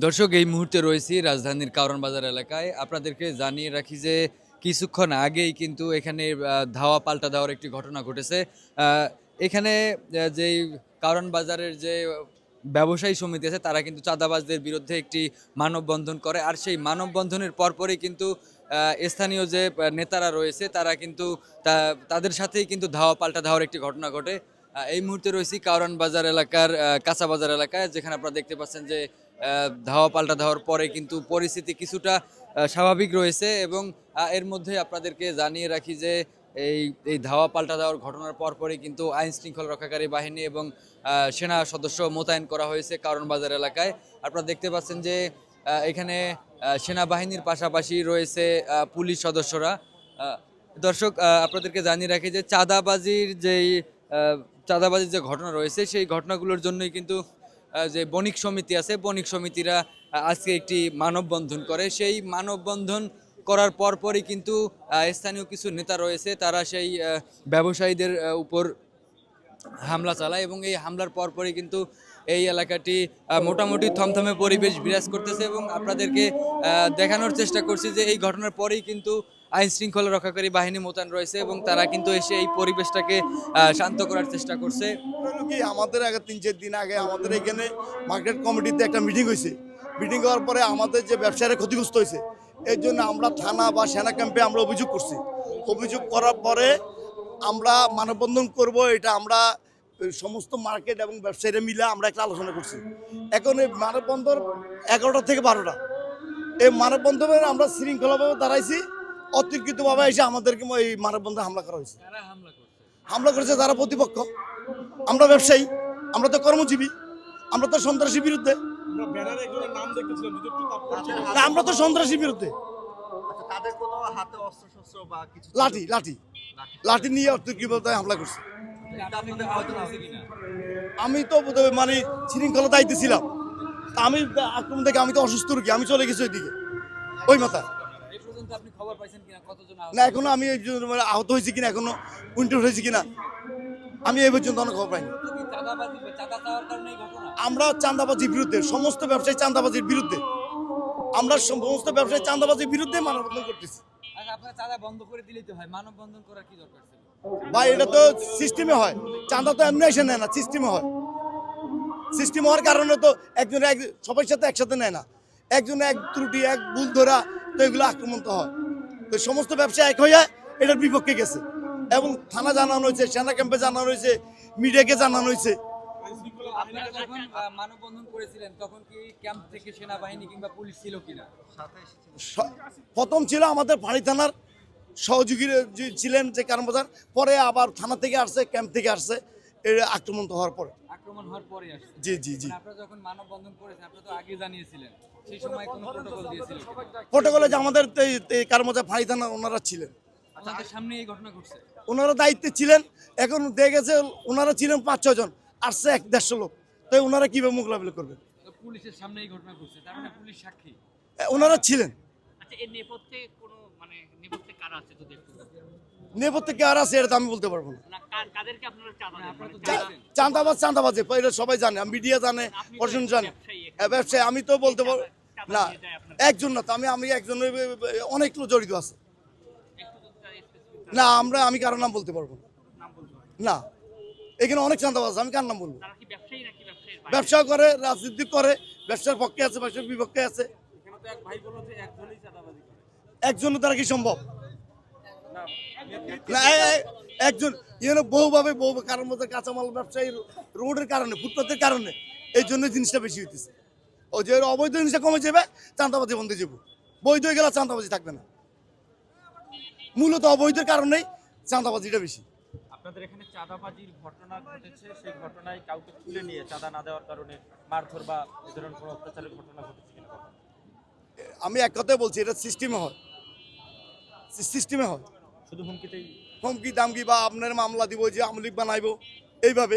দর্শক এই মুহূর্তে রয়েছি রাজধানীর কারওয়ান বাজার এলাকায়। আপনাদেরকে জানিয়ে রাখি যে কিছুক্ষণ আগেই কিন্তু এখানে ধাওয়া পাল্টা দেওয়ার একটি ঘটনা ঘটেছে। আ এখানে যেই কারওয়ান বাজারের যে ব্যবসায়ী সমিতি আছে তারা কিন্তু চাঁদাবাজদের বিরুদ্ধে একটি মানববন্ধন করে। আর সেই মানববন্ধনের পরপরই কিন্তু স্থানীয় যে নেতারা রয়েছে তারা কিন্তু তাদের সাথেই কিন্তু ধাওয়া পাল্টা দেওয়ার একটি ঘটনা ঘটে। এই মুহূর্তে রয়েছি কারওয়ান বাজার এলাকার কাঁচা বাজার এলাকায়, যেখানে আপনারা দেখতে পাচ্ছেন যে ধাওয়া পাল্টা দেওয়ার পরে কিন্তু পরিস্থিতি কিছুটা স্বাভাবিক রয়েছে। এবং এর মধ্যে আপনাদেরকে জানিয়ে রাখি যে এই এই ধাওয়া পাল্টা দেওয়ার ঘটনার পরপরই কিন্তু আইন শৃঙ্খলা রক্ষাকারী বাহিনী এবং সেনা সদস্য মোতায়েন করা হয়েছে কারওয়ান বাজার এলাকায়। আপনারা দেখতে পাচ্ছেন যে এখানে সেনাবাহিনীর পাশাপাশি রয়েছে পুলিশ সদস্যরা। দর্শক, আপনাদেরকে জানিয়ে রাখি যে চাঁদাবাজির যে ঘটনা রয়েছে সেই ঘটনাগুলোর জন্যই কিন্তু যে বণিক সমিতি আছে, বণিক সমিতিরা আজকে একটি মানববন্ধন করে। সেই মানববন্ধন করার পরপরই কিন্তু স্থানীয় কিছু নেতা রয়েছে, তারা সেই ব্যবসায়ীদের উপর হামলা চালায় এবং এই হামলার পরপরই কিন্তু এই এলাকাটি মোটামুটি থমথমে পরিবেশ বিরাজ করতেছে। এবং আপনাদেরকে দেখানোর চেষ্টা করছি যে এই ঘটনার পরেই কিন্তু আইন শৃঙ্খলা রক্ষাকারী বাহিনী মোতায়েন রয়েছে এবং তারা কিন্তু এসে এই পরিবেশটাকে শান্ত করার চেষ্টা করছে। কি আমাদের আগে ৩-৪ দিন আগে আমাদের এখানে মার্কেট কমিটিতে একটা মিটিং হয়েছে। মিটিং হওয়ার পরে আমাদের যে ব্যবসায়ীরা ক্ষতিগ্রস্ত হয়েছে, এর জন্য আমরা থানা বা সেনা ক্যাম্পে আমরা অভিযোগ করছি। অভিযোগ করার পরে আমরা মানববন্ধন করব, এটা আমরা সমস্ত মার্কেট এবং ব্যবসায়ীরা মিলে আমরা একটা আলোচনা করছি। এখন এই মানববন্ধন ১১টা থেকে ১২টা, এই মানববন্ধনে আমরা শৃঙ্খলাভাবে দাঁড়াইছি। অতর্কিতভাবে এসে আমাদেরকে এই মানববন্ধনে হামলা করা হয়েছে। হামলা করেছে যারা প্রতিপক্ষ। আমরা ব্যবসায়ী, আমরা তো কর্মজীবী, আমরা তো সন্ত্রাসীর বিরুদ্ধে। না, আমরা তো সন্ত্রাসীর বিরুদ্ধে। লাঠি লাঠি লাঠি নিয়ে অতর্কিতভাবে হামলা করছে। আমি তো মানে শৃঙ্খলা দায়িত্ব ছিলাম। আমি আক্রমণ থেকে আমি তো অসুস্থ রোগী, আমি চলে গেছি ওইদিকে ওই মাথায়। না, এখনো আমি আহত হয়েছি কিনা, এখনো উইন্টার হয়েছি কিনা আমি এই পর্যন্ত অনেক খবর পাইনি। আমরা চাঁদাবাজির বিরুদ্ধে, সমস্ত ব্যবসায়ী চাঁদাবাজির বিরুদ্ধে, আমরা সমস্ত ব্যবসায়ী চাঁদাবাজির বিরুদ্ধে মানববন্ধন করতেছি। ভাই, এটা তো সিস্টেমে হয়, চাঁদা তো এমনি এসে নেয় না, সিস্টেমে হয়। সিস্টেম হওয়ার কারণে তো একজন সবার সাথে একসাথে নেয় না, একজন এক ত্রুটি এক ভুল ধরা তো এগুলো আক্রমণ তো হয়। তো সমস্ত ব্যবসা এক হয়ে এটার বিপক্ষে গেছে এবং থানা জানানো হয়েছে, সেনা ক্যাম্পে জানানো হয়েছে, মিডিয়াকে জানানো হয়েছে। আপনারা যখন মানববন্ধন করেছিলেন তখন কি ক্যাম্প থেকে সেনাবাহিনী কিংবা পুলিশ ছিল কিনা? প্রথম ছিল আমাদের পানি থানার সহযোগী ছিলেন যে কারওয়ান বাজার, পরে আবার থানা থেকে আসছে, ক্যাম্প থেকে আসছে আক্রমণ হওয়ার পরে। আসছে। জি জি জি। আপনারা যখন মানববন্ধন করেছেন আপনারা তো আগে জানিয়েছিলেন, সেই সময় কোনো প্রোটোকল দিয়েছিল? প্রোটোকলে যে আমাদের কারওয়ান বাজার পানি থানার ওনারা ছিলেন, আপনাদের সামনে এই ঘটনা ঘটছে? ওনারা দায়িত্বে ছিলেন। এখন দেখে গেছে ওনারা ছিলেন ৫-৬ জন, আসছে ১-১৫০ লোক, তাই ওনারা কিভাবে মোকাবিলা করবেন? পুলিশের সামনে এই ঘটনা ঘটছে, তার মানে পুলিশ সাক্ষী? ওনারা ছিলেন। আচ্ছা, এর নেপথ্যে কোনো নেপথ্যে কারা আছে যদি একটু বলতেন? নেপথ্যে কে আর আছে এটা তো আমি বলতে পারবো না। না, কাদেরকে আপনারা চাঁদা দেন? চাঁদাবাজ এটা সবাই জানে, মিডিয়া জানে, প্রশাসন জানে, ব্যবসায়ী। আমি তো বলতে পারবো না, একজন না তো, আমি একজন, অনেক লোক জড়িত আছে। না, আমি কারোর নাম বলতে পারবো না। এখানে অনেক চাঁদাবাজ, আমি কার নাম বলবো? ব্যবসা করে, রাজনীতি করে, ব্যবসার পক্ষে আছে, ব্যবসার বিপক্ষে আছে। একজন দ্বারা কি সম্ভব? না, একজন বহুভাবে কারোর মধ্যে কাঁচামাল ব্যবসায়ী রোডের কারণে, ফুটপাতের কারণে এই জন্য জিনিসটা বেশি হইতেছে। ও যে অবৈধ জিনিসটা কমে যাবে, চাঁদাবাজি বন্ধ হয়ে যাবো। বৈধ হয়ে গেলে চাঁদাবাজি থাকবে না। মূলত অবৈধের কারণেই চাঁদাবাজিটা বেশি। আপনাদের এখানে চাঁদাবাজির ঘটনা ঘটেছে, সেই ঘটনায় কাউকে তুলে নিয়ে চাঁদা না দেওয়ার কারণে মারধর বা এ ধরনের কোনো অত্যাচারের ঘটনা ঘটেছে কিনা? আমি এক কথাই বলছি, এটা সিস্টেমে হয়, সিস্টেমে হয়। শুধু হুমকিতেই? হুমকি দামকি বা আপনার মামলা দিব, যে আমলিক বানাইবো, এইভাবে।